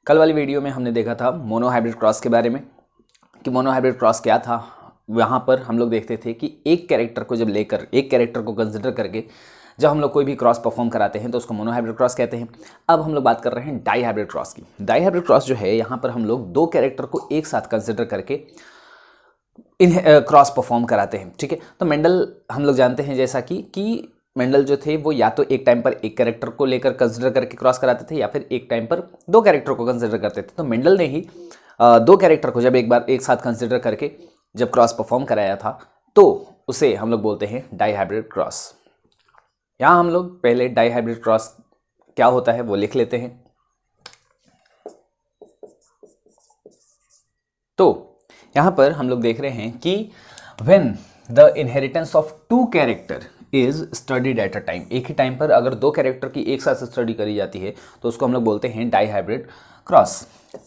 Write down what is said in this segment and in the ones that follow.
कल वाली वीडियो में हमने देखा था मोनो हाइब्रिड क्रॉस के बारे में कि मोनो हाइब्रिड क्रॉस क्या था। वहाँ पर हम लोग देखते थे कि एक कैरेक्टर को जब लेकर, एक कैरेक्टर को कंसिडर करके जब हम लोग कोई भी क्रॉस परफॉर्म कराते हैं तो उसको मोनो हाइब्रिड क्रॉस कहते हैं। अब हम लोग बात कर रहे हैं डाई हाइब्रिड क्रॉस की। डाई हाइब्रिड क्रॉस जो है, यहाँ पर हम लोग दो कैरेक्टर को एक साथ कंसिडर करके इन क्रॉस परफॉर्म कराते हैं। ठीक है, तो मेंडल हम लोग जानते हैं जैसा कि मेंडल जो थे वो या तो एक टाइम पर एक कैरेक्टर को लेकर कंसिडर करके क्रॉस कराते थे या फिर एक टाइम पर दो कैरेक्टर को कंसिडर करते थे। तो मेंडल ने ही दो कैरेक्टर को जब एक बार एक साथ कंसिडर करके जब क्रॉस परफॉर्म कराया था तो उसे हम लोग बोलते हैं डाई हाइब्रिड क्रॉस। यहाँ हम लोग पहले डाई हाइब्रिड क्रॉस क्या होता है वो लिख लेते हैं। तो यहाँ पर हम लोग देख रहे हैं कि when the inheritance of two character is studied at a time, एक ही टाइम पर अगर दो कैरेक्टर की एक साथ स्टडी करी जाती है तो उसको हम लोग बोलते हैं डाई हाइब्रिड क्रॉस।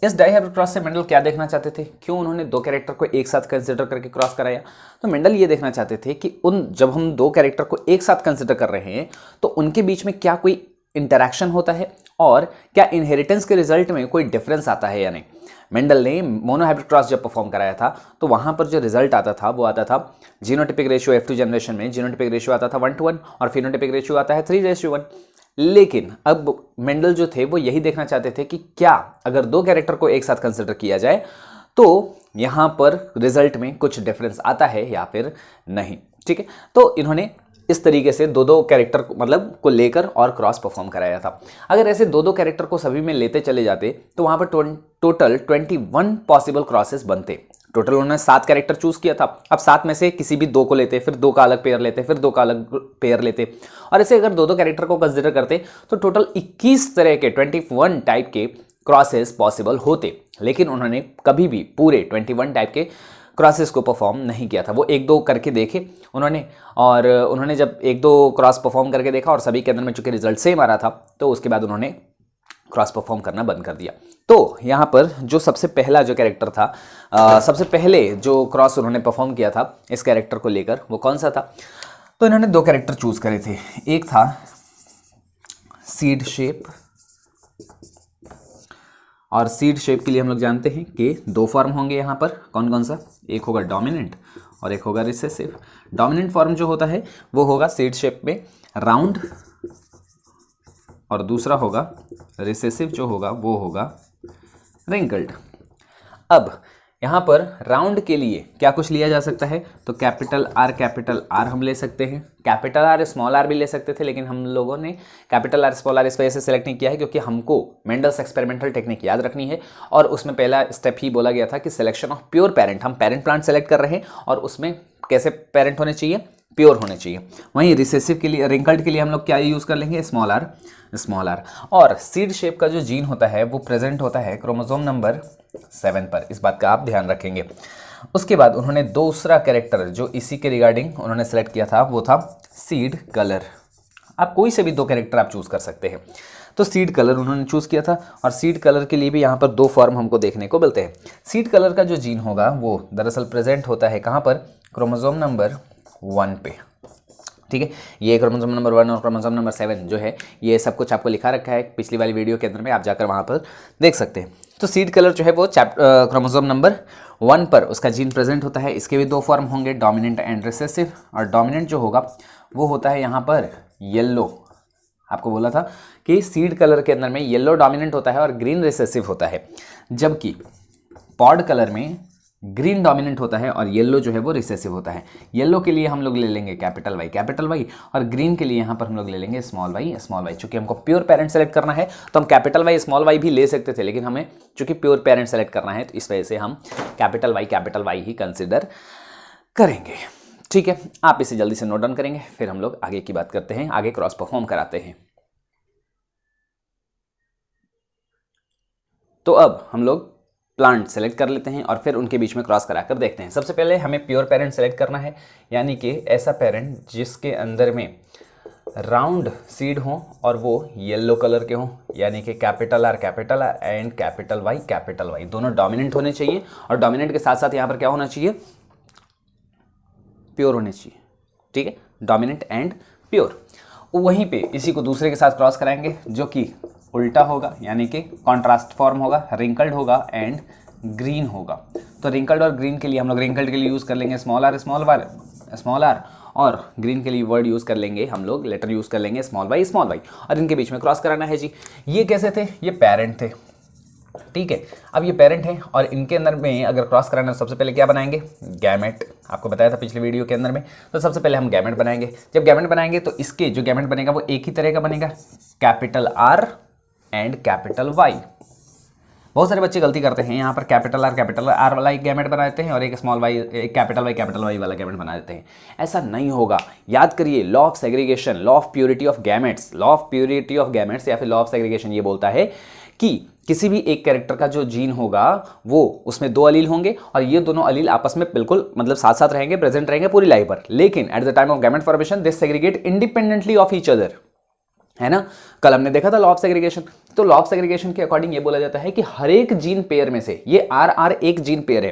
इस डाई हाइब्रिड क्रॉस से मेंडल क्या देखना चाहते थे, क्यों उन्होंने दो कैरेक्टर को एक साथ कंसिडर करके क्रॉस कराया? तो मेंडल ये देखना चाहते थे कि जब हम दो कैरेक्टर को एक साथ कंसिडर कर रहे हैं तो उनके बीच में क्या कोई इंटरैक्शन होता है और क्या इनहेरिटेंस के रिजल्ट में कोई डिफरेंस आता है या नहीं। मेंडल ने मोनो हाइब्रिड क्रॉस जब परफॉर्म कराया था तो वहां पर जो रिजल्ट आता था वो आता था जीनोटिपिक रेशियो F2 जनरेशन में जीनोटिपिक रेशियो आता था 1:1 और फिनोटिपिक रेशियो आता है 3:1। लेकिन अब मेंडल जो थे वो यही देखना चाहते थे कि क्या अगर दो कैरेक्टर को एक साथ कंसिडर किया जाए तो यहां पर रिजल्ट में कुछ डिफरेंस आता है या फिर नहीं। ठीक है, तो इन्होंने इस तरीके से दो दो कैरेक्टर को लेकर और क्रॉस परफॉर्म कराया था। अगर ऐसे दो दो कैरेक्टर को सभी में लेते चले जाते तो वहां पर टोटल 21 पॉसिबल क्रॉसेस बनते। टोटल उन्होंने 7 कैरेक्टर चूज किया था। अब 7 में से किसी भी दो को लेते, फिर दो का अलग पेयर लेते, फिर दो का अलग पेयर लेते, और ऐसे अगर दो दो कैरेक्टर को कंसिडर करते तो टोटल 21 तरह के 21 टाइप के क्रॉसेस पॉसिबल होते। लेकिन उन्होंने कभी भी पूरे 21 टाइप के क्रॉसेस को परफॉर्म नहीं किया था। वो एक दो करके देखे उन्होंने, और उन्होंने जब एक दो क्रॉस परफॉर्म करके देखा और सभी के अंदर में चूंकि रिजल्ट सेम आ रहा था तो उसके बाद उन्होंने क्रॉस परफॉर्म करना बंद कर दिया। तो यहाँ पर जो सबसे पहला जो कैरेक्टर था, सबसे पहले जो क्रॉस उन्होंने परफॉर्म किया था इस कैरेक्टर को लेकर वो कौन सा था? तो इन्होंने दो कैरेक्टर चूज करे थे। एक था सीड शेप, और सीड शेप के लिए हम लोग जानते हैं कि दो फॉर्म होंगे यहाँ पर। कौन कौन सा? एक होगा डोमिनेंट और एक होगा रिसेसिव। डोमिनेंट फॉर्म जो होता है वो होगा सीड शेप में राउंड, और दूसरा होगा रिसेसिव जो होगा वो होगा रिंकल्ड। अब यहाँ पर राउंड के लिए क्या कुछ लिया जा सकता है? तो कैपिटल आर हम ले सकते हैं, कैपिटल आर स्मॉल आर भी ले सकते थे, लेकिन हम लोगों ने कैपिटल आर स्मॉल आर इस वजह से सेलेक्ट नहीं किया है क्योंकि हमको मेंडल्स एक्सपेरिमेंटल टेक्निक याद रखनी है और उसमें पहला स्टेप ही बोला गया था कि सिलेक्शन ऑफ प्योर पेरेंट। हम पेरेंट प्लांट सेलेक्ट कर रहे हैं और उसमें कैसे पेरेंट होने चाहिए? प्योर होने चाहिए। वहीं रिसेसिव के लिए, रिंकल्ड के लिए हम लोग क्या यूज कर लेंगे? Small R. और सीड शेप का जो जीन होता है वो प्रेजेंट होता है क्रोमोसोम नंबर 7 पर। इस बात का आप ध्यान रखेंगे। उसके बाद उन्होंने दूसरा कैरेक्टर जो इसी के रिगार्डिंग उन्होंने सेलेक्ट किया था वो था सीड कलर। आप कोई से भी दो कैरेक्टर आप चूज कर सकते हैं। तो सीड कलर उन्होंने चूज किया था, और सीड कलर के लिए भी यहाँ पर दो फॉर्म हमको देखने को मिलते हैं। सीड कलर का जो जीन होगा वो दरअसल प्रेजेंट होता है कहाँ पर? क्रोमोसोम नंबर 1 पे। ठीक है, ये क्रोमोसोम नंबर 1 और क्रोमोसोम नंबर 7 जो है ये सब कुछ आपको लिखा रखा है पिछली वाली वीडियो के अंदर में, आप जाकर वहाँ पर देख सकते हैं। तो सीड कलर जो है वो क्रोमोसोम नंबर 1 पर उसका जीन प्रेजेंट होता है। इसके भी दो फॉर्म होंगे, डोमिनेंट एंड रिसेसिव। और डोमिनेंट जो होगा वो होता है यहाँ पर येलो। आपको बोला था कि सीड कलर के अंदर में येलो डोमिनेंट होता है और ग्रीन रिसेसिव होता है, जबकि पॉड कलर में ग्रीन डोमिनेंट होता है और येलो जो है वो रिसेसिव होता है। येलो के लिए हम लोग ले लेंगे कैपिटल वाई, और ग्रीन के लिए यहाँ पर हम लोग ले लेंगे स्मॉल वाई। चूंकि हमको प्योर पेरेंट सेलेक्ट करना है तो हम कैपिटल वाई स्मॉल वाई भी ले सकते थे, लेकिन हमें चूंकि प्योर पेरेंट सेलेक्ट करना है तो इस वजह से हम कैपिटल वाई ही कंसिडर करेंगे। ठीक है, आप इसे जल्दी से नोट डाउन करेंगे, फिर हम लोग आगे की बात करते हैं, आगे क्रॉस परफॉर्म कराते हैं। तो अब हम लोग प्लांट सेलेक्ट कर लेते हैं और फिर उनके बीच में क्रॉस कराकर देखते हैं। सबसे पहले हमें प्योर पेरेंट सेलेक्ट करना है, यानी कि ऐसा पेरेंट जिसके अंदर में राउंड सीड हो और वो येलो कलर के हो, यानी कि capital R and capital Y दोनों डोमिनेंट होने चाहिए, और डोमिनेंट के साथ साथ यहाँ पर क्या होना चाहिए? प्योर होने चाहिए। ठीक है, डोमिनेंट एंड प्योर। वहीं पे इसी को दूसरे के साथ क्रॉस कराएंगे जो कि उल्टा होगा, यानी कि कॉन्ट्रास्ट फॉर्म होगा, रिंकल्ड होगा एंड ग्रीन होगा। तो रिंकल्ड और ग्रीन के लिए हम लोग रिंकल्ड के लिए यूज़ कर लेंगे स्मॉल आर, और ग्रीन के लिए वर्ड यूज़ कर लेंगे हम लोग, लेटर यूज़ कर लेंगे स्मॉल वाई, और इनके बीच में क्रॉस कराना है जी। ये कैसे थे? ये पेरेंट थे, ठीक है। अब ये पेरेंट है और इनके अंदर में अगर क्रॉस कराना है सबसे पहले क्या बनाएंगे? गैमेट। आपको बताया था पिछले वीडियो के अंदर में। तो सबसे पहले हम गैमेट बनाएंगे। जब गैमेट बनाएंगे तो इसके जो गैमेट बनेगा वो एक ही तरह का बनेगा, capital R and capital Y. बहुत सारे बच्चे गलती करते हैं, यहाँ पर कैपिटल आर वाला एक गैमेट बना देते हैं और एक स्मॉल वाई, एक कैपिटल वाई वाला गैमेट बना देते हैं। ऐसा नहीं होगा, याद करिए। Law of segregation, law of purity of gametes, या फिर लॉ ऑफ सेग्रीगेशन ये बोलता है कि किसी भी एक कैरेक्टर का जो जीन होगा वो उसमें 2 अलील होंगे और ये दोनों अलील आपस में बिल्कुल मतलब साथ साथ रहेंगे, प्रेजेंट रहेंगे पूरी लाइफ पर, लेकिन at the time of gamete formation they segregate independently of each other, है ना। कल हमने देखा था लॉ ऑफ सेग्रीगेशन। तो लॉ ऑफ सेग्रीगेशन के अकॉर्डिंग ये बोला जाता है कि हर एक जीन पेयर में से, ये आर एक जीन पेयर है,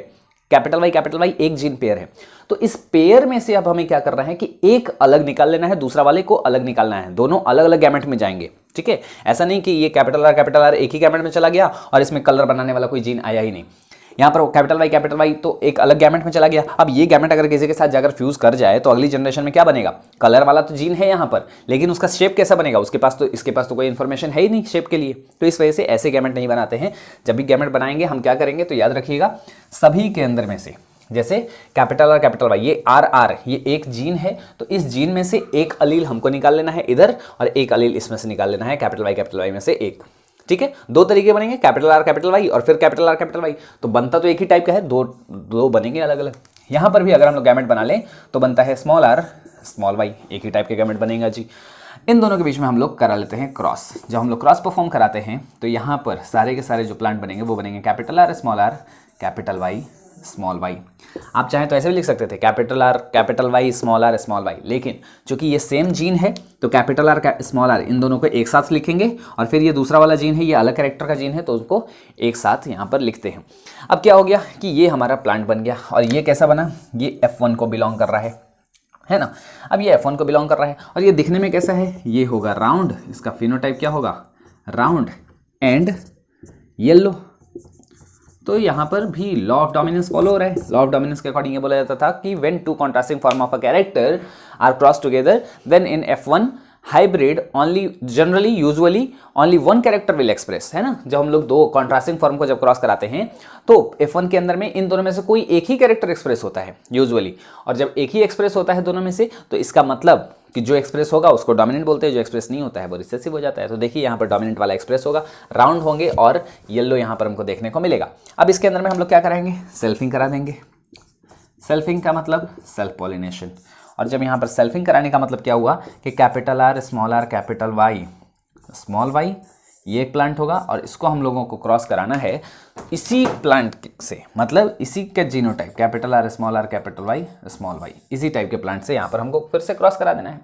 कैपिटल वाई एक जीन पेयर है, तो इस पेयर में से अब हमें क्या करना है कि एक अलग निकाल लेना है, दूसरा वाले को अलग निकालना है, दोनों अलग अलग गैमेट में जाएंगे, ठीक है। ऐसा नहीं कि ये कैपिटल आर एक ही गैमेट में चला गया और इसमें कलर बनाने वाला कोई जीन आया ही नहीं। यहाँ पर कैपिटल वाई तो एक अलग गैमेट में चला गया। अब ये गैमेट अगर किसी के साथ जाकर फ्यूज कर जाए तो अगली जनरेशन में क्या बनेगा? कलर वाला तो जीन है यहाँ पर, लेकिन उसका शेप कैसा बनेगा? इसके पास तो कोई इन्फॉर्मेशन है ही नहीं शेप के लिए। तो इस वजह से ऐसे गैमेट नहीं बनाते हैं। जब भी गैमेट बनाएंगे हम क्या करेंगे तो याद रखिएगा, सभी के अंदर में से, जैसे कैपिटल वाई, ये आर ये एक जीन है, तो इस जीन में से एक अलील हमको निकाल लेना है इधर और एक अलील इसमें से निकाल लेना है कैपिटल वाई में से एक, ठीक है। 2 तरीके बनेंगे, कैपिटल वाई और फिर कैपिटल वाई। तो बनता तो एक ही टाइप का है, दो बनेंगे अलग अलग। यहाँ पर भी अगर हम लोग गैमेट बना लें तो बनता है स्मॉल आर स्मॉल वाई, एक ही टाइप के गैमेट बनेगा जी। इन दोनों के बीच में हम लोग करा लेते हैं क्रॉस। जब हम लोग क्रॉस परफॉर्म कराते हैं तो यहाँ पर सारे के सारे जो प्लांट बनेंगे वो बनेंगे capital R capital Y small Y. आप चाहें तो ऐसे भी लिख सकते थे कैपिटल वाई स्मॉल वाई, लेकिन चूंकि ये सेम जीन है तो कैपिटल आर स्मॉल आर इन दोनों को एक साथ लिखेंगे और फिर ये दूसरा वाला जीन है, ये अलग कैरेक्टर का जीन है तो उसको एक साथ यहाँ पर लिखते हैं। अब क्या हो गया कि ये हमारा प्लांट बन गया और ये कैसा बना? ये F1 को बिलोंग कर रहा है ना। अब ये F1 को बिलोंग कर रहा है और ये दिखने में कैसा है? ये होगा राउंड, इसका फिनोटाइप क्या होगा? Round and yellow. तो यहाँ पर भी लॉ ऑफ डोमिनेंस फॉलो हो रहा है। लॉ ऑफ डोमिनेंस के अकॉर्डिंग ये बोला जाता था कि when 2 contrasting form of a character are cross together then in F1 hybrid generally usually only 1 character will express, है ना। जब हम लोग 2 कॉन्ट्रास्टिंग फॉर्म को जब क्रॉस कराते हैं तो F1 के अंदर में इन दोनों में से कोई एक ही कैरेक्टर एक्सप्रेस होता है यूजुअली, और जब एक ही एक्सप्रेस होता है दोनों में से तो इसका मतलब कि जो एक्सप्रेस होगा उसको डोमिनेंट बोलते हैं, जो एक्सप्रेस नहीं होता है वो रिसेसिव हो जाता है। तो देखिए यहाँ पर डोमिनेंट वाला एक्सप्रेस होगा, राउंड होंगे और येलो यहाँ पर हमको देखने को मिलेगा। अब इसके अंदर में हम लोग क्या कराएंगे? सेल्फिंग करा देंगे। सेल्फिंग का मतलब सेल्फ पॉलिनेशन, और जब यहाँ पर सेल्फिंग कराने का मतलब क्या हुआ कि capital R capital Y small Y, ये एक प्लांट होगा और इसको हम लोगों को क्रॉस कराना है इसी प्लांट से, मतलब इसी के genotype capital R capital Y small Y, इसी टाइप के प्लांट से यहाँ पर हमको फिर से क्रॉस करा देना है।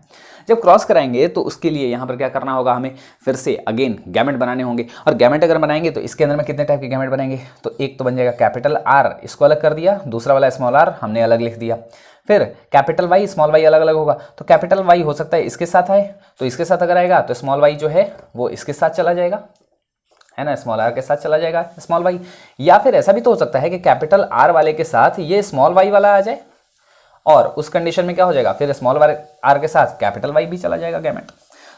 जब क्रॉस कराएंगे तो उसके लिए यहाँ पर क्या करना होगा? हमें फिर से अगेन गैमेट बनाने होंगे, और गैमेट अगर बनाएंगे तो इसके अंदर में कितने टाइप के गैमेट बनेंगे? तो एक तो बन जाएगा कैपिटल आर, इसको अलग कर दिया, दूसरा वाला स्मॉल आर हमने अलग लिख दिया, फिर कैपिटल वाई स्मॉल वाई अलग अलग होगा। तो कैपिटल वाई हो सकता है इसके साथ आए, तो इसके साथ अगर आएगा तो स्मॉल वाई जो है वो इसके साथ चला जाएगा, है ना, स्मॉल आर के साथ चला जाएगा स्मॉल वाई। या फिर ऐसा भी तो हो सकता है कि कैपिटल आर वाले के साथ ये स्मॉल वाई वाला आ जाए, और उस कंडीशन में क्या हो जाएगा? फिर स्मॉल आर के साथ कैपिटल वाई भी चला जाएगा गैमेट।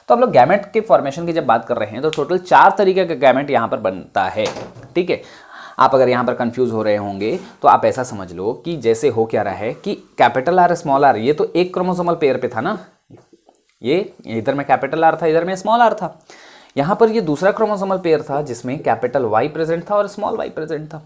तो हम लोग गैमेट के फॉर्मेशन की जब बात कर रहे हैं तो टोटल 4 तरीके का गैमेट यहाँ पर बनता है, ठीक है। आप अगर यहाँ पर कंफ्यूज हो रहे होंगे तो आप ऐसा समझ लो कि जैसे हो क्या रहा है कि कैपिटल आर स्मॉल आर ये तो एक क्रोमोसोमल पेयर पे था ना, ये इधर में कैपिटल आर था, इधर में स्मॉल आर था। यहाँ पर ये दूसरा क्रोमोसोमल पेयर था जिसमें कैपिटल वाई प्रेजेंट था और स्मॉल वाई प्रेजेंट था,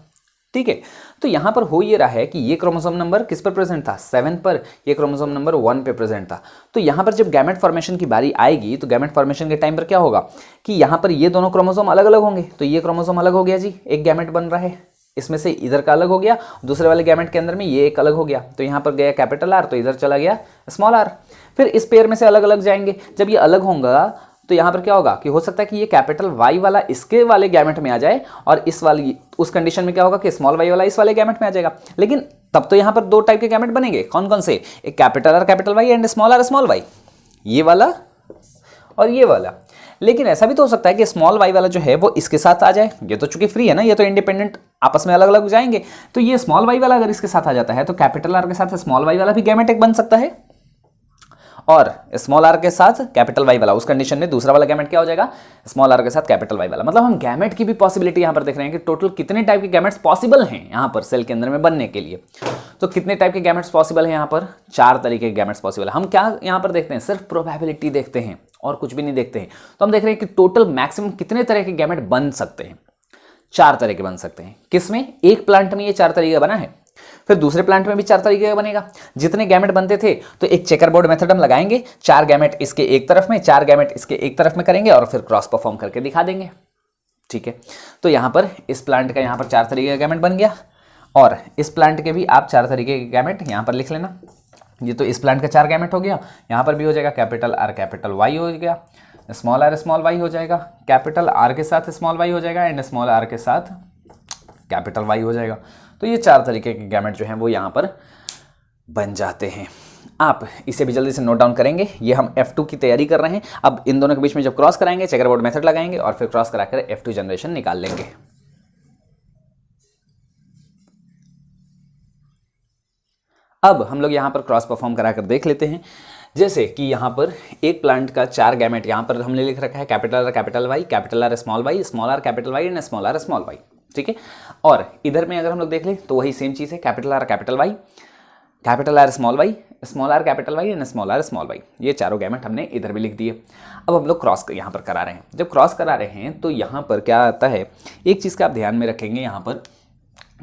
ठीक है। तो यहाँ पर हो ये रहा है कि ये क्रोमोसोम नंबर किस पर प्रेजेंट था? 7 पर, ये क्रोमोसोम नंबर 1 पे प्रेजेंट था। तो यहाँ पर जब गैमेट फॉर्मेशन की बारी आएगी तो गैमेट फॉर्मेशन के टाइम पर क्या होगा कि यहाँ पर ये दोनों क्रोमोसोम अलग अलग होंगे। तो ये क्रोमोसोम अलग हो गया जी, एक गैमेट बन रहा है, इसमें से इधर का अलग हो गया, दूसरे वाले गैमेट के अंदर में ये एक अलग हो गया। तो यहाँ पर गया कैपिटल आर, तो इधर चला गया स्मॉल आर। फिर इस पेयर में से अलग अलग जाएंगे। जब ये अलग होगा तो यहाँ पर क्या होगा कि हो सकता है कि ये कैपिटल वाई वाला इसके वाले गैमेट में आ जाए, और इस वाली उस कंडीशन में क्या होगा कि स्मॉल वाई वाला इस वाले गैमेट में आ जाएगा। लेकिन तब तो यहाँ पर 2 टाइप के गैमेट बनेंगे। कौन कौन से? एक capital R capital Y and small R small Y, ये वाला और ये वाला। लेकिन ऐसा भी तो हो सकता है कि स्मॉल वाई वाला जो है वो इसके साथ आ जाए, ये तो चूंकि फ्री है ना, ये तो इंडिपेंडेंट आपस में अलग अलग जाएंगे, तो ये स्मॉल वाई वाला अगर इसके साथ आ जाता है तो कैपिटल आर के साथ स्मॉल वाई वाला भी गैमेट बन सकता है, और स्मॉल आर के साथ कैपिटल वाई वाला, उस कंडीशन में दूसरा वाला गैमेट क्या हो जाएगा, स्मॉल आर के साथ कैपिटल वाई वाला। मतलब हम गैमेट की भी पॉसिबिलिटी यहां पर देख रहे हैं कि टोटल कितने टाइप के गैमेट्स पॉसिबल हैं यहां पर सेल के अंदर में बनने के लिए। तो कितने टाइप के गैमेट्स पॉसिबल हैं यहां पर, 4 तरीके के गैमेट्स पॉसिबल है। हम क्या यहां पर देखते हैं, सिर्फ प्रोबेबिलिटी देखते हैं और कुछ भी नहीं देखते हैं। तो हम देख रहे हैं कि टोटल मैक्सिमम कितने तरह के गैमेट बन सकते हैं, 4 तरह के बन सकते हैं। किसमें, एक प्लांट में ये 4 तरीके का बना है, फिर दूसरे प्लांट में भी 4 तरीके का बनेगा। जितने गैमेट बनते थे तो एक चेकर बोर्ड मेथड हम लगाएंगे, 4 गैमेट इसके एक तरफ में, 4 गैमेट इसके एक तरफ में करेंगे और फिर क्रॉस परफॉर्म करके दिखा देंगे। ठीक है, तो यहां पर इस प्लांट का यहां पर 4 तरीके का गैमेट बन गया, और इस प्लांट के भी आप 4 तरीके के गैमेट यहां पर लिख लेना। ये तो इस प्लांट का 4 गैमेट हो गया, यहां पर भी हो जाएगा कैपिटल आर कैपिटल वाई हो गया, स्मॉल आर स्मॉल वाई हो जाएगा, कैपिटल आर के साथ स्मॉल वाई हो जाएगा एंड स्मॉल आर के साथ कैपिटल वाई हो जाएगा। तो ये 4 तरीके के गैमेट जो हैं वो यहाँ पर बन जाते हैं। आप इसे भी जल्दी से नोट डाउन करेंगे। ये हम F2 की तैयारी कर रहे हैं। अब इन दोनों के बीच में जब क्रॉस कराएंगे चेकर बोर्ड मेथड लगाएंगे और फिर क्रॉस कराकर F2 जनरेशन निकाल लेंगे। अब हम लोग यहाँ पर क्रॉस परफॉर्म कराकर देख लेते हैं। जैसे कि यहाँ पर एक प्लांट का 4 गैमेट यहाँ पर हमने लिख रखा है, capital R capital Y small R capital Y and small Y. ठीक है, और इधर में अगर हम लोग देख लें तो वही सेम चीज़ है, capital R capital Y small R capital Y and small Y. ये चारों गैमेट हमने इधर भी लिख दिए। अब हम लोग क्रॉस यहाँ पर करा रहे हैं। जब क्रॉस करा रहे हैं तो यहाँ पर क्या आता है, एक चीज़ का आप ध्यान में रखेंगे यहाँ पर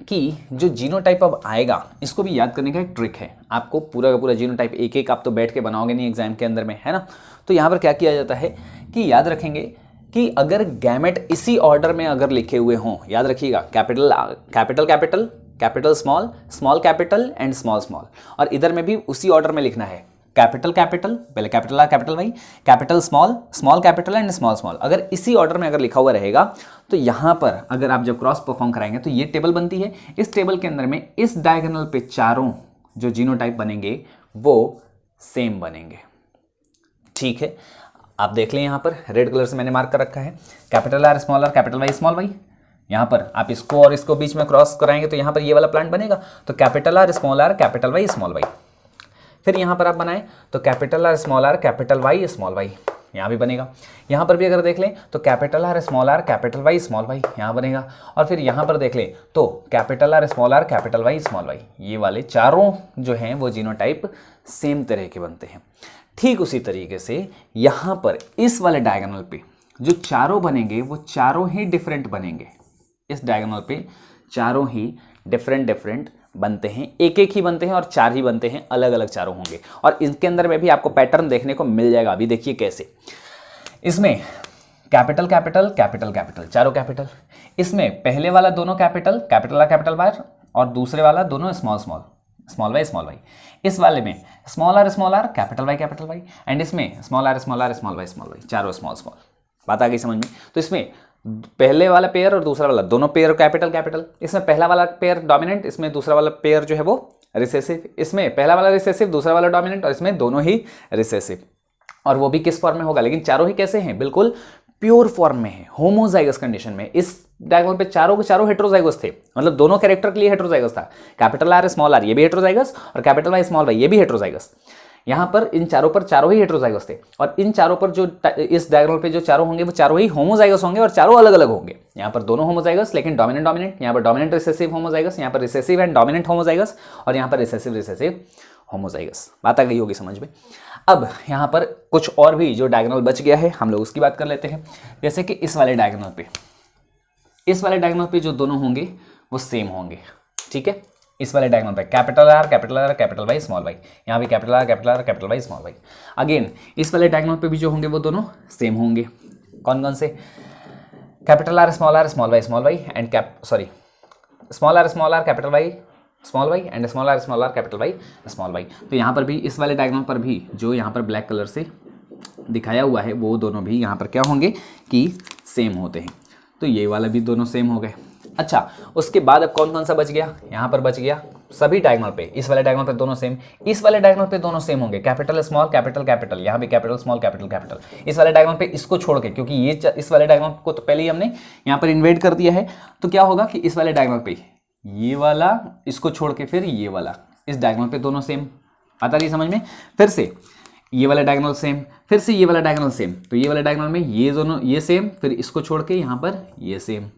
कि जो जीनोटाइप अब आएगा इसको भी याद करने का एक ट्रिक है। आपको पूरा का पूरा जीनोटाइप एक एक आप तो बैठ के बनाओगे नहीं एग्जाम के अंदर में, है ना। तो यहाँ पर क्या किया जाता है कि याद रखेंगे कि अगर गैमेट इसी ऑर्डर में अगर लिखे हुए हों, याद रखिएगा capital small capital and small, और इधर में भी उसी ऑर्डर में लिखना है, कैपिटल पहले capital R capital Y, capital small capital and small. अगर इसी ऑर्डर में अगर लिखा हुआ रहेगा तो यहाँ पर अगर आप जब क्रॉस परफॉर्म कराएंगे तो ये टेबल बनती है। इस टेबल के अंदर में इस डायगोनल पे चारों जो जीनोटाइप बनेंगे वो सेम बनेंगे। ठीक है, आप देख लें यहाँ पर रेड कलर से मैंने मार्क कर रखा है, capital R capital Y small Y. यहाँ पर आप इसको और इसको बीच में क्रॉस कराएंगे तो यहाँ पर ये वाला प्लांट बनेगा, तो capital R capital Y small Y. फिर यहाँ पर आप बनाएं तो capital R capital Y small Y, यहाँ भी बनेगा। यहाँ पर भी अगर देख लें तो capital R capital Y small Y, यहाँ बनेगा। और फिर यहाँ पर देख लें तो capital R capital Y small Y. ये वाले चारों जो हैं वो जीनोटाइप सेम तरह के बनते हैं। ठीक उसी तरीके से यहाँ पर इस वाले डायगोनल पे जो चारों बनेंगे वो चारों ही डिफरेंट बनेंगे। इस डायगोनल पे चारों ही डिफरेंट बनते हैं, एक ही बनते हैं और 4 ही बनते हैं, अलग अलग चारों होंगे। और इनके अंदर में भी आपको पैटर्न देखने को मिल जाएगा। अभी देखिए कैसे, इसमें कैपिटल चारों कैपिटल, इसमें पहले वाला दोनों कैपिटल आर कैपिटल वाई और दूसरे वाला दोनों स्मॉल वाई। इस वाले में small R capital Y and इसमें स्मॉल आर वाई, चारों स्मॉल। बात आ गई समझ में। तो इसमें पहले वाला पेयर और दूसरा वाला दोनों पेयर कैपिटल, इसमें पहला वाला पेयर डोमिनेंट, इसमें दूसरा वाला पेयर जो है वो रिसेसिव, इसमें पहला वाला रिसेसिव दूसरा वाला डोमिनेंट और इसमें दोनों ही रिसेसिव। और वो भी किस फॉर्म में होगा, लेकिन चारों ही कैसे हैं, बिल्कुल प्योर फॉर्म में है, होमोजाइगस कंडीशन में। इस डायगोनल पे चारों के चारों हेटेरोजाइगस थे, मतलब दोनों कैरेक्टर के लिए हेटेरोजाइगस था। कैपिटल आर स्मॉल आर ये भी हेटेरोजाइगस और कैपिटल वाई स्मॉल वाई ये भी हेटेरोजाइगस। यहाँ पर इन चारों पर चारों ही हेटेरोजाइगस थे, और इन चारों पर जो इस डायगोनल पे जो चारों होंगे वो चारों ही होमोजाइगस होंगे और चारों अलग अलग होंगे। यहाँ पर दोनों होमोजाइगस लेकिन डोमिनेंट, यहाँ पर डोमिनेंट रिसेसिव होमोजाइगस, यहाँ पर रिसेसिव एंड डोमिनेंट होमोजाइगस, और यहाँ पर रिसेसिव होमोजाइगस। बात आ गई होगी समझ में। अब यहाँ पर कुछ और भी जो डायगोनल बच गया है हम लोग उसकी बात कर लेते हैं। जैसे कि इस वाले डायगोनल पे जो दोनों होंगे वो सेम होंगे। ठीक है, इस वाले डायगोनल पे capital R capital Y small Y, यहाँ भी capital R capital Y small Y. Again इस वाले डायगोनल पे भी जो होंगे वो दोनों सेम होंगे। कौन से, capital R small Y and small R capital Y small Y and small R capital Y small Y. तो यहाँ पर भी इस वाले डायगोनल पर भी जो यहाँ पर ब्लैक कलर से दिखाया हुआ है वो दोनों भी यहाँ पर क्या होंगे कि सेम होते हैं। तो ये वाला भी दोनों सेम हो गए। अच्छा, उसके बाद अब कौन सा बच गया, यहाँ पर बच गया सभी डायगोनल पे, इस वाले डायगोनल पे दोनों सेम, इस वाले डायगोनल पे दोनों सेम होंगे, कैपिटल स्मॉल कैपिटल कैपिटल, यहाँ भी कैपिटल स्मॉल कैपिटल कैपिटल। इस वाले डायगोनल पे इसको छोड़ के, क्योंकि ये इस वाले डायगोनल को तो पहले ही हमने यहाँ पर इन्वेट कर दिया है, तो क्या होगा कि इस वाले डायगोनल पे ये वाला इसको छोड़ के फिर ये वाला, इस डायगोनल पे दोनों सेम। आता रही समझ में? फिर से ये वाला डायगोनल सेम, फिर से ये वाला डायगोनल सेम, तो ये वाला डायगोनल में ये दोनों ये सेम, फिर इसको छोड़ के यहाँ पर ये सेम,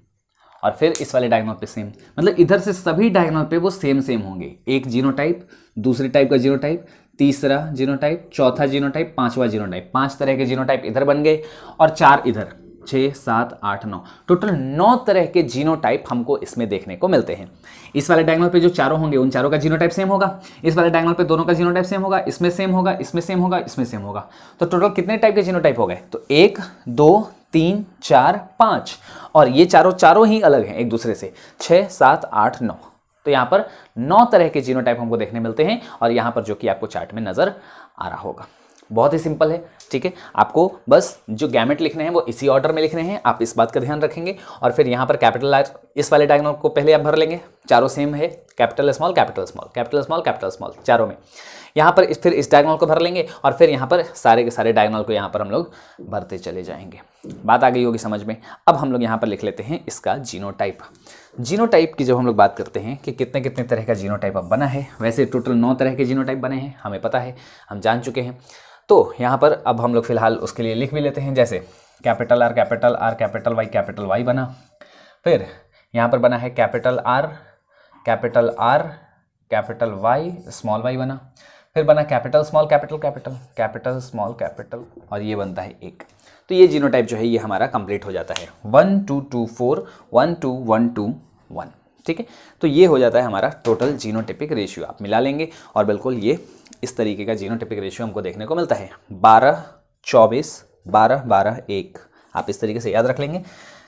और फिर इस वाले डायगोनल पे सेम। मतलब इधर से सभी डायगोनल पे वो सेम सेम होंगे। एक जीनोटाइप, दूसरी टाइप का जीनोटाइप, तीसरा जीनोटाइप, चौथा जीनोटाइप, पांचवा जीनोटाइप, 5 तरह के जीनोटाइप इधर बन गए और 4 इधर, 6 7 8 9, टोटल 9 तरह के जीनोटाइप हमको इसमें देखने को मिलते हैं। इस वाले डायगोनल पे जो चारों होंगे उन चारों का जीनोटाइप सेम होगा, इस वाले डायगोनल पे दोनों का जीनोटाइप सेम होगा, इसमें सेम होगा, इसमें सेम होगा, इसमें सेम होगा। तो टोटल कितने टाइप के जीनोटाइप हो गए? तो 1 2 3 4 5, और ये चारों ही अलग हैं एक दूसरे से, 6 7 8 9। तो यहाँ पर 9 तरह के जीनोटाइप हमको देखने मिलते हैं, और यहाँ पर जो कि आपको चार्ट में नजर आ रहा होगा। बहुत ही सिंपल है, ठीक है। आपको बस जो गैमेट लिखने हैं वो इसी ऑर्डर में लिखने हैं, आप इस बात का ध्यान रखेंगे। और फिर यहाँ पर कैपिटल आर, इस वाले डायगोनल को पहले आप भर लेंगे, चारों सेम है, capital small capital small capital small capital small चारों में। यहाँ पर फिर इस डायगोनल को भर लेंगे, और फिर यहाँ पर सारे के सारे डायगोनल को यहाँ पर हम लोग भरते चले जाएंगे। बात आ गई होगी समझ में। अब हम लोग यहाँ पर लिख लेते हैं इसका जीनोटाइप। जीनोटाइप की जब हम लोग बात करते हैं कि कितने कितने तरह का जीनोटाइप अब बना है, वैसे टोटल 9 तरह के जीनोटाइप बने हैं, हमें पता है, हम जान चुके हैं। तो यहाँ पर अब हम लोग फिलहाल उसके लिए लिख भी लेते हैं, जैसे कैपिटल आर कैपिटल वाई बना, फिर यहाँ पर बना है capital R capital Y small Y बना, फिर बना capital small capital small capital, और ये बनता है 1। तो ये जीनोटाइप जो है ये हमारा कंप्लीट हो जाता है, 1 2 2 4 1 2 1 2 1, ठीक है। तो ये हो जाता है हमारा टोटल जीनोटाइपिक रेशियो। आप मिला लेंगे और बिल्कुल ये इस तरीके का जीनोटाइपिक रेशियो हमको देखने को मिलता है, 12 24 12 12 1। आप इस तरीके से याद रख लेंगे,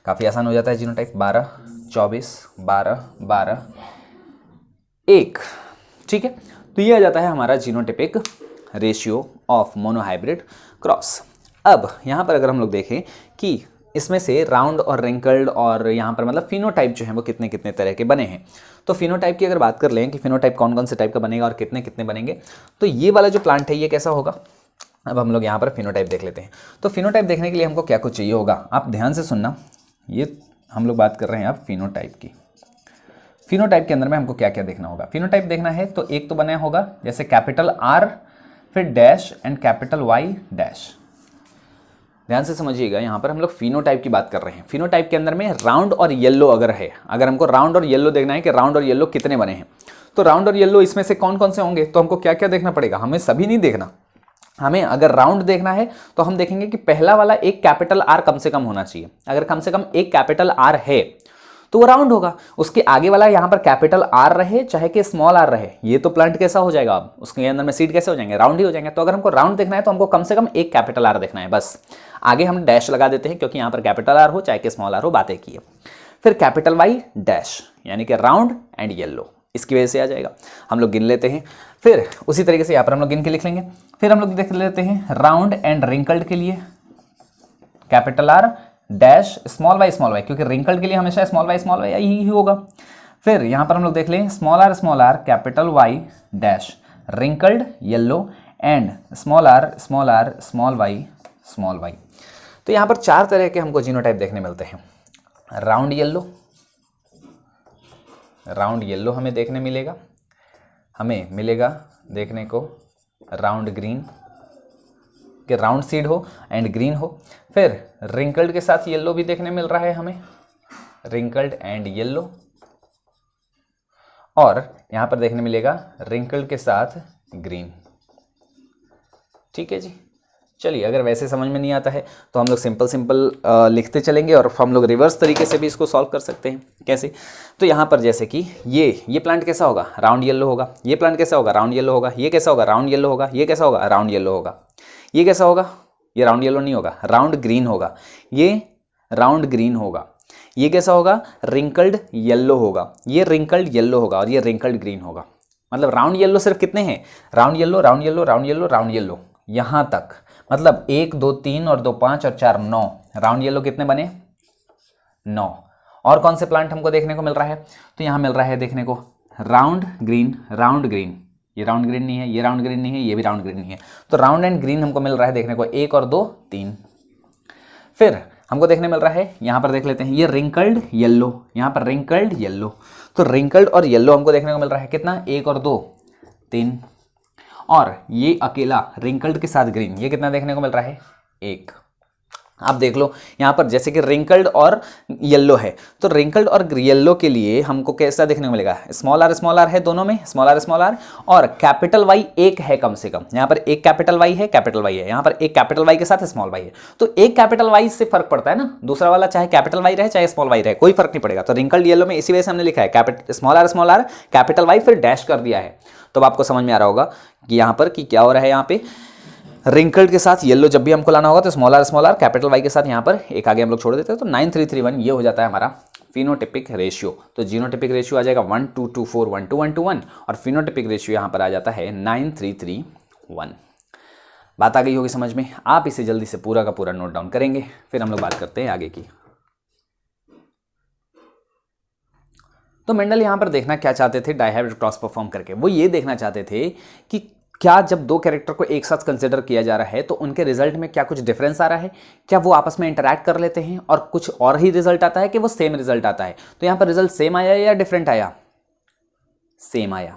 काफ़ी आसान हो जाता है जीनोटाइप, 12 24 12 12 1, ठीक है। तो ये आ जाता है हमारा genotypic ratio of monohybrid cross. अब यहाँ पर अगर हम लोग देखें कि इसमें से राउंड और रिंकल्ड और यहाँ पर मतलब फिनोटाइप जो है वो कितने कितने तरह के बने हैं, तो फिनोटाइप की अगर बात कर लें कि फिनोटाइप कौन कौन से टाइप का बनेगा और कितने कितने बनेंगे, तो ये वाला जो प्लांट है ये कैसा होगा। अब हम लोग यहाँ पर फिनोटाइप देख लेते हैं। तो फिनोटाइप देखने के लिए हमको क्या कुछ चाहिए होगा, आप ध्यान से सुनना, ये हम लोग बात कर रहे हैं अब फिनोटाइप की। फिनोटाइप के अंदर में हमको क्या क्या देखना होगा। फिनोटाइप देखना है तो एक तो बना होगा जैसे कैपिटल आर फिर dash and capital Y dash. ध्यान से समझिएगा, यहाँ पर हम लोग फिनोटाइप की बात कर रहे हैं। फिनोटाइप के अंदर में राउंड और येलो अगर है, अगर हमको राउंड और येलो देखना है कि राउंड और येलो कितने बने हैं, तो राउंड और येलो इसमें से कौन कौन से होंगे, तो हमको क्या क्या देखना पड़ेगा, हमें सभी नहीं देखना। हमें अगर राउंड देखना है तो हम देखेंगे कि पहला वाला एक कैपिटल आर कम से कम होना चाहिए। अगर कम से कम एक कैपिटल आर है तो वो राउंड होगा। उसके आगे वाला यहाँ पर कैपिटल आर रहे चाहे कि स्मॉल आर रहे, ये तो प्लांट कैसा हो जाएगा, अब उसके अंदर में सीड कैसे हो जाएंगे, राउंड ही हो जाएंगे। तो अगर हमको राउंड देखना है तो हमको कम से कम एक कैपिटल आर देखना है, बस। आगे हम डैश लगा देते हैं क्योंकि यहाँ पर कैपिटल आर हो चाहे कि स्मॉल आर हो, बातें की है। फिर कैपिटल वाई डैश यानी कि राउंड एंड येलो, इसकी वजह से आ जाएगा। हम लोग गिन लेते हैं, फिर उसी तरीके से यहाँ पर हम लोग गिन के लिख लेंगे। फिर हम लोग देख लेते हैं राउंड एंड रिंकल्ड के लिए capital R dash small Y, क्योंकि रिंकल्ड के लिए हमेशा स्मॉल वाई यही होगा। फिर यहाँ पर हम लोग देख लें small R capital Y dash wrinkled yellow and small R small Y. तो यहाँ पर 4 तरह के हमको जीनोटाइप देखने मिलते हैं। राउंड येलो हमें देखने मिलेगा, हमें मिलेगा देखने को राउंड ग्रीन, कि राउंड सीड हो एंड ग्रीन हो। फिर रिंकल्ड के साथ येलो भी देखने मिल रहा है हमें, रिंकल्ड एंड येलो। और यहां पर देखने मिलेगा रिंकल्ड के साथ ग्रीन, ठीक है जी। चलिए, अगर वैसे समझ में नहीं आता है तो हम लोग सिंपल लिखते चलेंगे और हम लोग रिवर्स तरीके से भी इसको सॉल्व कर सकते हैं। कैसे, तो यहाँ पर जैसे कि ये प्लांट कैसा होगा, राउंड येलो होगा। ये प्लांट कैसा होगा, राउंड येलो होगा। ये कैसा होगा, राउंड येलो होगा। ये कैसा होगा, राउंड येलो होगा। ये कैसा होगा, ये राउंड येलो नहीं होगा, राउंड ग्रीन होगा। ये राउंड ग्रीन होगा। ये कैसा होगा, रिंकल्ड येलो होगा। ये रिंकल्ड येलो होगा और ये रिंकल्ड ग्रीन होगा। मतलब राउंड येलो सिर्फ कितने हैं, round yellow round yellow round yellow round yellow, यहाँ तक। मतलब 1 2 3 और 2 5 और 4 9, राउंड येलो कितने बने, 9। और कौन से प्लांट हमको देखने को मिल रहा है, तो यहाँ मिल रहा है देखने को राउंड ग्रीन, राउंड ग्रीन, ये राउंड ग्रीन नहीं है, ये राउंड ग्रीन नहीं है, ये भी राउंड ग्रीन नहीं है, तो राउंड एंड ग्रीन हमको मिल रहा है देखने को 1 और 2 3। फिर हमको देखने मिल रहा है, यहाँ पर देख लेते हैं, ये रिंकल्ड येलो, यहाँ पर रिंकल्ड येलो, तो रिंकल्ड और येलो हमको देखने को मिल रहा है कितना, 1 और 2 3। और ये अकेला रिंकल्ड के साथ ग्रीन, ये कितना देखने को मिल रहा है, 1। आप देख लो यहाँ पर जैसे कि रिंकल्ड और येलो है, तो रिंकल्ड और येलो के लिए हमको कैसा देखने को मिलेगा, स्मॉल आर है दोनों में, स्मॉल आर, और कैपिटल वाई एक है कम से कम, यहाँ पर एक कैपिटल वाई है, यहाँ पर एक कैपिटल वाई के साथ स्मॉल वाई है, तो एक कैपिटल वाई से फर्क पड़ता है ना, दूसरा वाला चाहे कैपिटल वाई रहे चाहे स्मॉल वाई रहे, कोई फर्क नहीं पड़ेगा। तो रिंकल्ड येलो में इसी वजह से हमने लिखा है स्मॉल आर कैपिटल वाई फिर डैश कर दिया है, तो आपको समझ में आ रहा होगा कि यहाँ पर कि क्या हो रहा है, यहाँ पे रिंकल्ड के साथ येलो जब भी हमको लाना होगा तो स्मॉल आर कैपिटल वाई के साथ यहाँ पर एक आगे हम लोग छोड़ देते हैं, तो 9331 ये हो जाता है हमारा फिनोटिपिक रेशियो। तो जीनोटिपिक रेशियो आ जाएगा 1224 121 और फिनोटिपिक रेशियो यहाँ पर आ जाता है 9331। बात आ गई होगी समझ में, आप इसे जल्दी से पूरा का पूरा नोट डाउन करेंगे, फिर हम लोग बात करते हैं आगे की। तो मेंडल यहाँ पर देखना क्या चाहते थे डायहाइब्रिड क्रॉस परफॉर्म करके, वो ये देखना चाहते थे कि क्या जब दो कैरेक्टर को एक साथ कंसिडर किया जा रहा है तो उनके रिजल्ट में क्या कुछ डिफरेंस आ रहा है, क्या वो आपस में इंटरैक्ट कर लेते हैं और कुछ और ही रिजल्ट आता है कि वो सेम रिजल्ट आता है। तो यहाँ पर रिजल्ट सेम आया या डिफरेंट आया, सेम आया।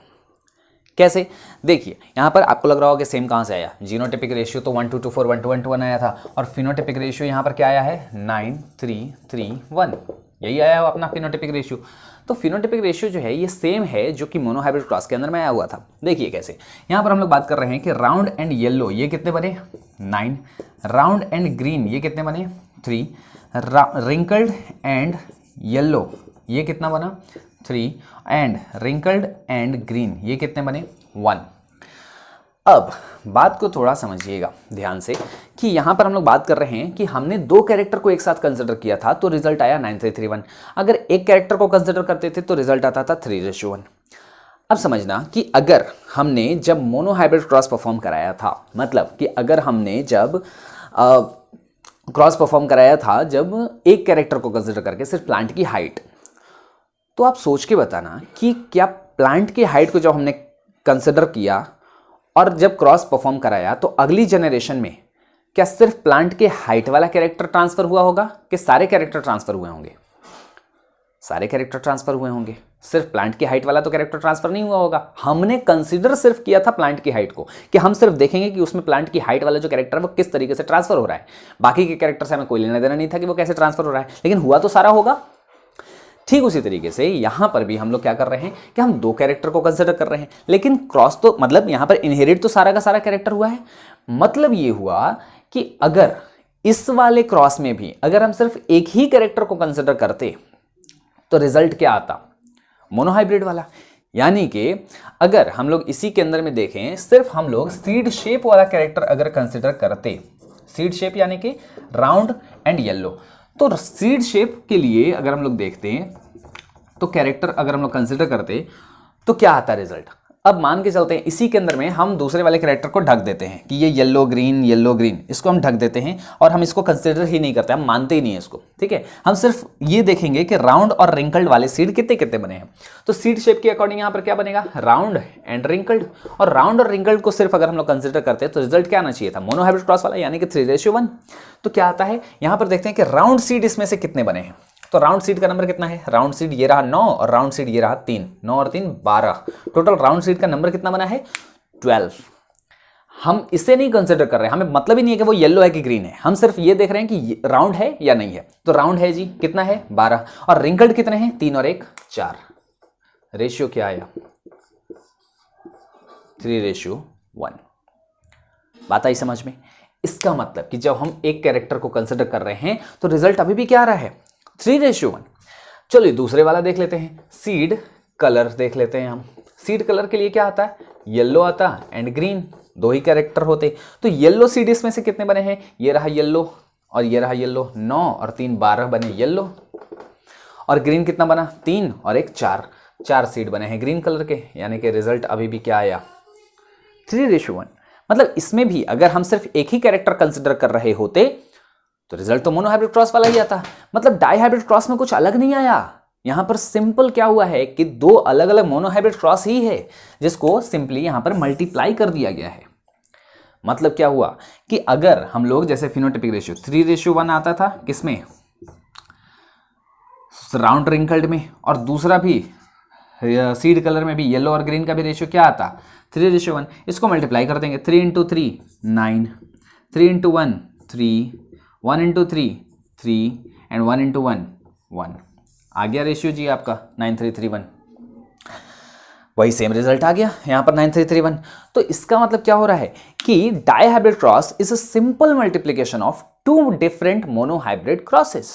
कैसे, देखिए यहाँ पर आपको लग रहा होगा कि सेम कहाँ से आया, जीनोटिपिक रेशियो तो 1224 121 आया था और फिनोटिपिक रेशियो यहाँ पर क्या आया है 9331, यही आया है अपना फिनोटिपिक रेशियो। तो फिनोटिपिक रेशियो जो है ये सेम है जो कि मोनोहाइब्रिड क्रॉस के अंदर में आया हुआ था। देखिए कैसे, यहाँ पर हम लोग बात कर रहे हैं कि राउंड एंड येलो ये कितने बने 9, राउंड एंड ग्रीन ये कितने बने 3, रिंकल्ड एंड येलो ये कितना बना 3 एंड रिंकल्ड एंड ग्रीन ये कितने बने 1। अब बात को थोड़ा समझिएगा ध्यान से कि यहाँ पर हम लोग बात कर रहे हैं कि हमने दो कैरेक्टर को एक साथ कंसिडर किया था तो रिजल्ट आया 9331, अगर एक कैरेक्टर को कंसिडर करते थे तो रिजल्ट आता था 3:1। अब समझना कि अगर हमने जब मोनोहाइब्रिड क्रॉस परफॉर्म कराया था, मतलब कि अगर हमने जब क्रॉस परफॉर्म कराया था जब एक कैरेक्टर को कंसिडर करके सिर्फ प्लांट की हाइट, तो आप सोच के बताना कि क्या प्लांट की हाइट को जब हमने कंसिडर किया और जब क्रॉस परफॉर्म कराया तो अगली जनरेशन में क्या सिर्फ प्लांट के हाइट वाला कैरेक्टर ट्रांसफर हुआ होगा कि सारे कैरेक्टर ट्रांसफर हुए होंगे, सारे कैरेक्टर ट्रांसफर हुए होंगे, सिर्फ प्लांट की हाइट वाला तो कैरेक्टर ट्रांसफर नहीं हुआ होगा। हमने कंसीडर सिर्फ किया था प्लांट की हाइट को कि हम सिर्फ देखेंगे कि उसमें प्लांट की हाइट वाला जो कैरेक्टर है वो किस तरीके से ट्रांसफर हो रहा है, बाकी के कैरेक्टर से हमें कोई लेना देना नहीं था कि वो कैसे ट्रांसफर हो रहा है, लेकिन हुआ तो सारा होगा। ठीक उसी तरीके से यहां पर भी हम लोग क्या कर रहे हैं कि हम दो कैरेक्टर को कंसिडर कर रहे हैं, लेकिन क्रॉस तो मतलब यहां पर इनहेरिट तो सारा का सारा कैरेक्टर हुआ है। मतलब ये हुआ कि अगर इस वाले क्रॉस में भी अगर हम सिर्फ एक ही कैरेक्टर को कंसिडर करते तो रिजल्ट क्या आता, मोनोहाइब्रिड वाला। यानी कि अगर हम लोग इसी के अंदर में देखें, सिर्फ हम लोग सीड शेप वाला कैरेक्टर अगर कंसिडर करते, सीड शेप यानी कि राउंड एंड येलो, तो सीड शेप के लिए अगर हम लोग देखते हैं तो कैरेक्टर अगर हम लोग कंसिडर करते तो क्या आता रिजल्ट। अब मान के चलते हैं इसी के अंदर में हम दूसरे वाले कैरेक्टर को ढक देते हैं कि ये येलो ग्रीन इसको हम ढक देते हैं और हम इसको कंसिडर ही नहीं करते, हम मानते ही नहीं है इसको। ठीक है, हम सिर्फ ये देखेंगे कि राउंड और रिंकल्ड वाले सीड कितने कितने बने हैं। तो सीड शेप के अकॉर्डिंग यहाँ पर क्या बनेगा, राउंड एंड रिंकल्ड, और राउंड और रिंकल्ड को सिर्फ अगर हम लोग कंसिडर करते हैं तो रिजल्ट क्या आना चाहिए था, मोनोहाइब्रिड क्रॉस वाला, यानी कि 3:1। तो क्या आता है यहाँ पर देखते हैं कि राउंड सीड इसमें से कितने बने हैं। तो राउंड सीड का नंबर कितना है, राउंड सीड ये रहा 9 और राउंड सीड ये रहा 3, 9 और 3 12, टोटल राउंड सीड का नंबर कितना बना है 12। हम इसे नहीं कंसिडर कर रहे हैं, हमें मतलब ही नहीं है कि वो येलो है कि ग्रीन है, हम सिर्फ ये देख रहे हैं कि राउंड है या नहीं है। तो राउंड है जी, कितना है 12, और रिंकल्ड कितने हैं 3 और 1 4। रेशियो क्या आया 3:1। बात आई समझ में। इसका मतलब कि जब हम एक कैरेक्टर को कंसिडर कर रहे हैं तो रिजल्ट अभी भी क्या आ रहा है 3:1। चलिए दूसरे वाला देख लेते हैं, सीड कलर देख लेते हैं हम। सीड कलर के लिए क्या आता है, येलो आता एंड ग्रीन, दो ही कैरेक्टर होते। तो येलो सीड इसमें से कितने बने हैं, ये रहा येलो और ये रहा येलो, 9 और 3 12 बने येलो, और ग्रीन कितना बना 3 और 1 4, 4 सीड बने हैं ग्रीन कलर के, यानी कि रिजल्ट अभी भी क्या आया 3:1। मतलब इसमें भी अगर हम सिर्फ एक ही कैरेक्टर कंसिडर कर रहे होते तो रिजल्ट तो मोनोहाइब्रिड क्रॉस वाला ही आता। मतलब डाईहाइब्रिड क्रॉस में कुछ अलग नहीं आया, यहां पर सिंपल क्या हुआ है कि दो अलग अलग मोनोहाइब्रिड क्रॉस ही है जिसको सिंपली यहां पर मल्टीप्लाई कर दिया गया है। मतलब क्या हुआ कि अगर हम लोग जैसे फिनोटाइपिक रेशियो 3:1 आता था किसमें, राउंड रिंकल्ड में, और दूसरा भी सीड कलर में भी येलो और ग्रीन का भी रेशियो क्या आता 3:1, इसको मल्टीप्लाई कर देंगे 3 × 3 9, 3 × 1 3, 1 × 3 3 एंड 1 × 1 1, आ गया रेशियो जी आपका 9331। वही सेम रिजल्ट आ गया यहाँ पर 9331। तो इसका मतलब क्या हो रहा है कि dihybrid cross is a simple multiplication of two different monohybrid crosses.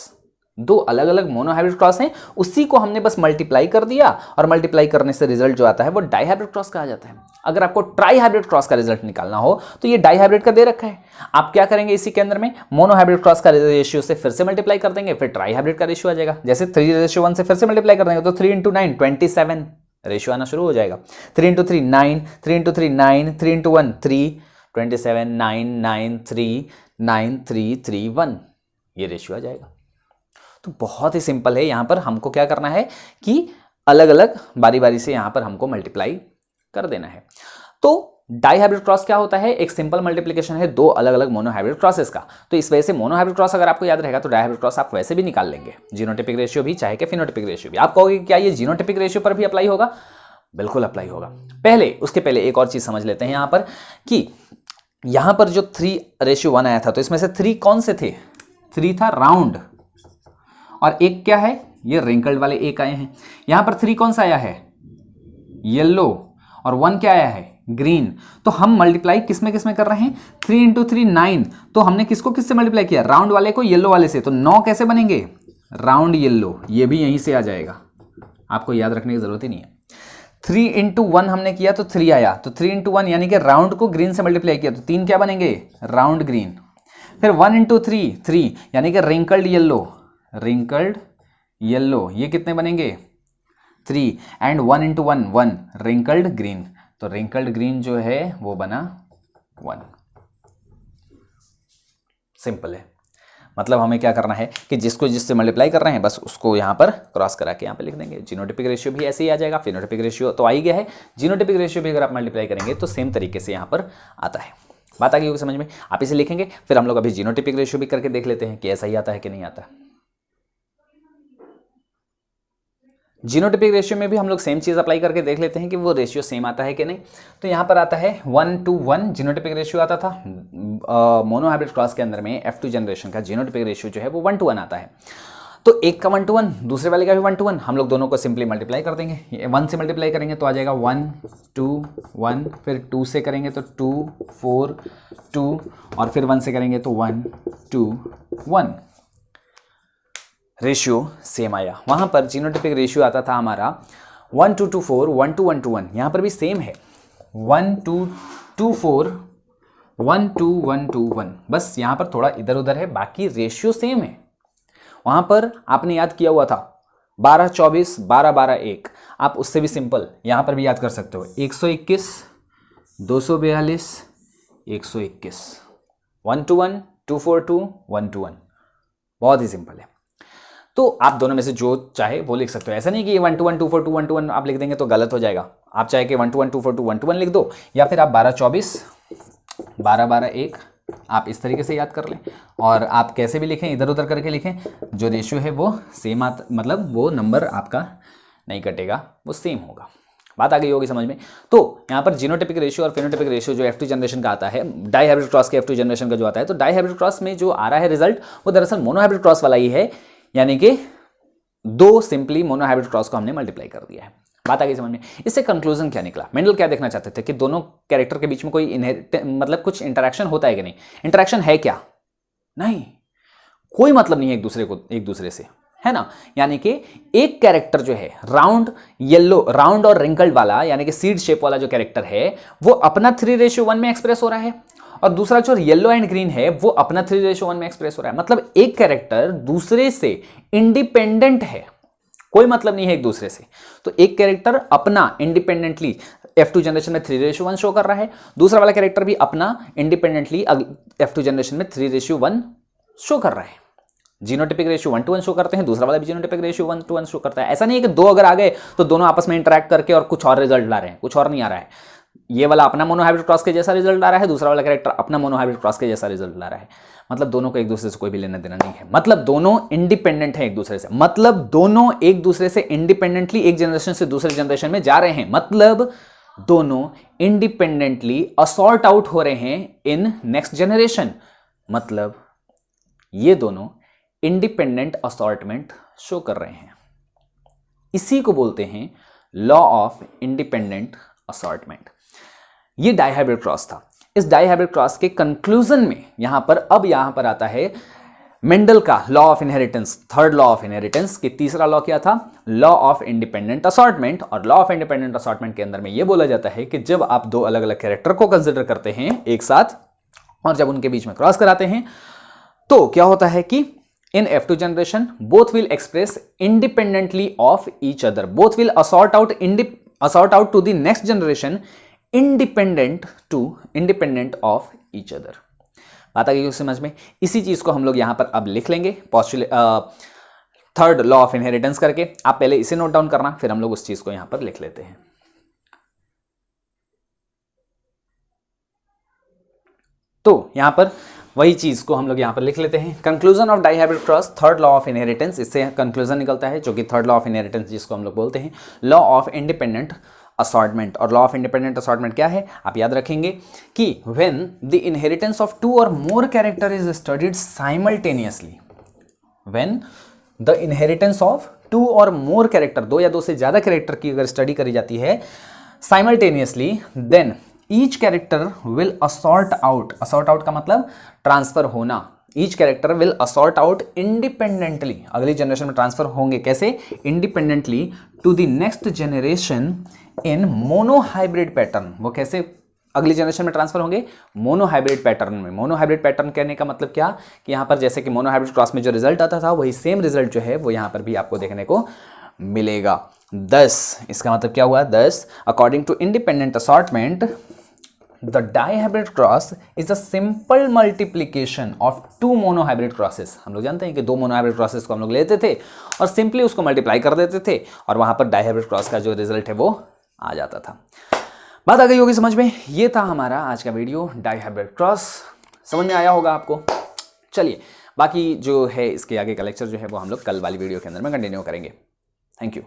दो अलग अलग मोनोहाइब्रिड क्रॉस हैं, उसी को हमने बस मल्टीप्लाई कर दिया और मल्टीप्लाई करने से रिजल्ट जो आता है वो डायहाइब्रिड क्रॉस कहा जाता है। अगर आपको ट्राईहाइब्रिड क्रॉस का रिजल्ट निकालना हो तो ये डायहाइब्रिड का दे रखा है, आप क्या करेंगे इसी के अंदर में मोनोहाइब्रिड क्रॉस का रेशियो से फिर से मल्टीप्लाई कर देंगे, फिर ट्राईहाइब्रिड का रेशियो आ जाएगा। जैसे 3:1 से फिर से मल्टीप्लाई कर देंगे तो 3 × 9 27 रेशियो आना शुरू हो जाएगा। 3 × 3 9, 3 × 3 9, 3 × 1 3, 27 9 9 3 9 3 3 1, ये रेशियो आ जाएगा। तो बहुत ही सिंपल है, यहां पर हमको क्या करना है कि अलग अलग बारी बारी से यहां पर हमको मल्टीप्लाई कर देना है। तो डाइहाइब्रिड क्रॉस क्या होता है, एक सिंपल मल्टीप्लिकेशन है दो अलग अलग मोनोहाइब्रिड क्रॉसेस का। तो इस वजह से मोनोहाइब्रिड क्रॉस अगर आपको याद रहेगा तो डाइहाइब्रिड क्रॉस आप वैसे भी निकाल लेंगे, जीनोटिपिक रेशियो भी चाहे कि फिनोटिपिक रेशियो भी। आप कहोगे क्या ये जीनोटिपिक रेशियो पर भी अप्लाई होगा? बिल्कुल अप्लाई होगा। उसके पहले एक और चीज समझ लेते हैं यहां पर कि यहां पर जो 3:1 आया था तो इसमें से 3 कौन से थे? 3 था राउंड और एक क्या है, ये रिंकल्ड वाले एक आए हैं। यहां पर 3 कौन सा आया है? येलो, और 1 क्या आया है? ग्रीन। तो हम मल्टीप्लाई किसमें कर रहे हैं? 3 × 3 9। तो हमने किसको किससे मल्टीप्लाई किया? राउंड वाले को येलो वाले से। तो 9 कैसे बनेंगे? राउंड येलो, ये भी यहीं से आ जाएगा, आपको याद रखने की जरूरत ही नहीं है। 3 × 1 हमने किया तो 3 आया, तो 3 × 1 यानी कि राउंड को ग्रीन से मल्टीप्लाई किया तो 3 क्या बनेंगे? Round green. फिर 1 × 3 3 यानी कि रिंकल्ड येलो, ये कितने बनेंगे? 3 एंड 1 × 1 1 रिंकल्ड ग्रीन। तो रिंकल्ड ग्रीन जो है वो बना 1। सिंपल है। मतलब हमें क्या करना है कि जिसको जिससे मल्टीप्लाई कर रहे हैं बस उसको यहां पर क्रॉस करा के यहां पे लिख देंगे। जीनोटिपिक रेशियो भी ऐसे ही आ जाएगा, फिनोटिपिक रेशियो तो आ ही गया है, जीनोटिपिक रेशियो भी अगर आप मल्टीप्लाई करेंगे तो सेम तरीके से यहां पर आता है। बात आ गई होगी समझ में? आप इसे लिखेंगे, फिर हम लोग अभी जीनोटिपिक रेशियो भी करके देख लेते हैं कि ऐसा ही आता है कि नहीं आता। जीनोटिपिक रेशियो में भी हम लोग सेम चीज़ अप्लाई करके देख लेते हैं कि वो रेशियो सेम आता है कि नहीं। तो यहाँ पर आता है 1:1 जीनोटिपिक रेशियो आता था। मोनोहाइब्रिड क्रॉस के अंदर में F2 जनरेशन का जीनोटिपिक रेशियो जो है वो 1:1 आता है। तो एक का 1:1, दूसरे वाले का भी 1:1, हम लोग दोनों को सिंपली मल्टीप्लाई कर देंगे। 1 से मल्टीप्लाई करेंगे तो आ जाएगा 1 2 1, फिर 2 से करेंगे तो 2 4 2, और फिर 1 से करेंगे तो 1 2 1। रेशियो सेम आया। वहां पर जीनोटिपिक रेशियो आता था हमारा 1:2 1 to 1 to 1। यहां पर भी सेम है 1:2 1 to 1 to 1, बस यहां पर थोड़ा इधर उधर है, बाकी रेशियो सेम है। वहां पर आपने याद किया हुआ था 12:24 12:12 1, आप उससे भी सिंपल यहां पर भी याद कर सकते हो 121 242 121, 1 to 1 242 1 to 1, बहुत ही सिंपल है। तो आप दोनों में से जो चाहे वो लिख सकते हो। ऐसा नहीं कि 1:1 242 1 to 1 आप लिख देंगे तो गलत हो जाएगा। आप चाहे कि 1:1 242 1 to 1 लिख दो, या फिर आप 12:24 12:12 1 आप इस तरीके से याद कर लें। और आप कैसे भी लिखें, इधर उधर करके लिखें, जो रेशियो है वो सेम मतलब वो नंबर आपका नहीं कटेगा, वो सेम होगा। बात आ गई होगी समझ में? तो यहाँ पर जीनोटिपिक रेशियो और फिनोटिपिक रेशियो जो F2 जनरेशन का आता है, डाइहाइब्रिड क्रॉस के F2 जनरेशन का जो आता है, तो डाइहाइब्रिड क्रॉस में जो आ रहा है रिजल्ट वो दरअसल मोनोहाइब्रिड क्रॉस वाला ही है, यानी कि दो सिंपली मोनोहाइब्रिड क्रॉस को हमने मल्टीप्लाई कर दिया है। बात आ गई समझ में? इससे कंक्लूजन क्या निकला? मेंडल क्या देखना चाहते थे कि दोनों कैरेक्टर के बीच में कोई मतलब कुछ इंटरेक्शन होता है कि नहीं। इंटरेक्शन है क्या? नहीं, कोई मतलब नहीं है एक दूसरे से, है ना। यानी कि एक कैरेक्टर जो है राउंड और रिंकल्ड वाला, यानी कि सीड शेप वाला जो कैरेक्टर है वो अपना 3:1 में एक्सप्रेस हो रहा है, और दूसरा जो येलो एंड ग्रीन है वो अपना 3:1 में एक्सप्रेस हो रहा है। मतलब एक कैरेक्टर दूसरे से इंडिपेंडेंट है, कोई मतलब नहीं है एक दूसरे से। तो एक कैरेक्टर अपना इंडिपेंडेंटली F2 जनरेशन में 3:1 शो कर रहा है, दूसरा वाला कैरेक्टर भी अपना इंडिपेंडेंटली F2 जनरेशन में 3:1 शो कर रहा है। जीनोटिपिक रेशियो 1:1 शो करते हैं, दूसरा वाला भी जीनोटिपिक रेशियो 1:1 शो करता है। ऐसा नहीं है कि दो अगर आ गए तो दोनों आपस में इंटरेक्ट करके और कुछ और रिजल्ट ला रहे हैं, कुछ और नहीं आ रहा है। ये वाला अपना मोनोहाइब्रिड क्रॉस के जैसा रिजल्ट ला रहा है, दूसरा वाला कैरेक्टर अपना मोनोहाइब्रिड क्रॉस के जैसा रिजल्ट ला रहा है। मतलब दोनों को एक दूसरे से कोई भी लेना देना नहीं है, मतलब दोनों इंडिपेंडेंट है एक दूसरे से, मतलब दोनों एक दूसरे से इंडिपेंडेंटली एक जनरेशन से दूसरे जनरेशन में जा रहे हैं, मतलब दोनों इंडिपेंडेंटली असॉर्ट आउट हो रहे हैं इन नेक्स्ट जनरेशन, मतलब ये दोनों इंडिपेंडेंट असॉर्टमेंट शो कर रहे हैं। इसी को बोलते हैं लॉ ऑफ इंडिपेंडेंट असॉर्टमेंट। ये डाइहाइब्रिड क्रॉस था। इस डाइहाइब्रिड क्रॉस के कंक्लूजन में यहां पर आता है मेंडल का law of inheritance, third law of inheritance कि तीसरा लॉ क्या था, लॉ ऑफ इंडिपेंडेंट असॉर्टमेंट। और लॉ ऑफ इंडिपेंडेंट असॉर्टमेंट के अंदर में यह बोला जाता है कि जब आप दो अलग अलग कैरेक्टर को कंसिडर करते हैं एक साथ और जब उनके बीच में क्रॉस कराते हैं तो क्या होता है कि in F2 generation both will express independently of each other, both will assort out to the next generation independent of each other। बात आ गई समझ में। इसी चीज को हम लोग यहां पर अब लिख लेंगे थर्ड लॉ ऑफ इनहेरिटेंस करके। आप पहले इसे नोट डाउन करना, फिर हम लोग उस चीज को यहां पर लिख लेते हैं। तो यहां पर वही चीज को हम लोग यहां पर लिख लेते हैं। Conclusion of dihybrid cross, third law of inheritance, इससे कंक्लूजन निकलता है जो कि थर्ड लॉ ऑफ इनहेरिटेंस जिसको हम लोग बोलते हैं लॉ ऑफ इंडिपेंडेंट असॉर्टमेंट। और लॉ ऑफ इंडिपेंडेंट असॉर्टमेंट क्या है, आप याद रखेंगे कि व्हेन द इनहेरिटेंस ऑफ 2 और मोर character is studied simultaneously, when the inheritance of 2 और मोर कैरेक्टर, 2 या 2 से ज्यादा कैरेक्टर की अगर स्टडी करी जाती है simultaneously, then each character will assort out का मतलब ट्रांसफर होना, each character will assort out independently, अगली जनरेशन में ट्रांसफर होंगे कैसे, independently to the next generation in monohybrid pattern. वो कैसे अगली जनरेशन में ट्रांसफर होंगे, मोनोहाइब्रिड पैटर्न में। मोनोहाइब्रिड पैटर्न कहने का मतलब क्या कि यहां पर जैसे कि मोनोहाइब्रिड क्रॉस में जो रिजल्ट आता था वही सेम रिजल्ट जो है वो यहां पर भी आपको देखने को मिलेगा। 10 इसका मतलब क्या हुआ, 10 according to independent assortment the dihybrid cross is a simple multiplication of 2 monohybrid crosses. हम लोग जानते हैं कि 2 मोनोहाइब्रिड क्रॉसेस को हम लोग लेते थे और सिंपली उसको मल्टीप्लाई कर देते थे और वहां पर डाइहाइब्रिड क्रॉस का जो रिजल्ट है वो आ जाता था। बात आ गई होगी समझ में। ये था हमारा आज का वीडियो डाइहाइब्रिड क्रॉस, समझ में आया होगा आपको। चलिए बाकी जो है इसके आगे का लेक्चर जो है वो हम लोग कल वाली वीडियो के अंदर में कंटिन्यू करेंगे। Thank you.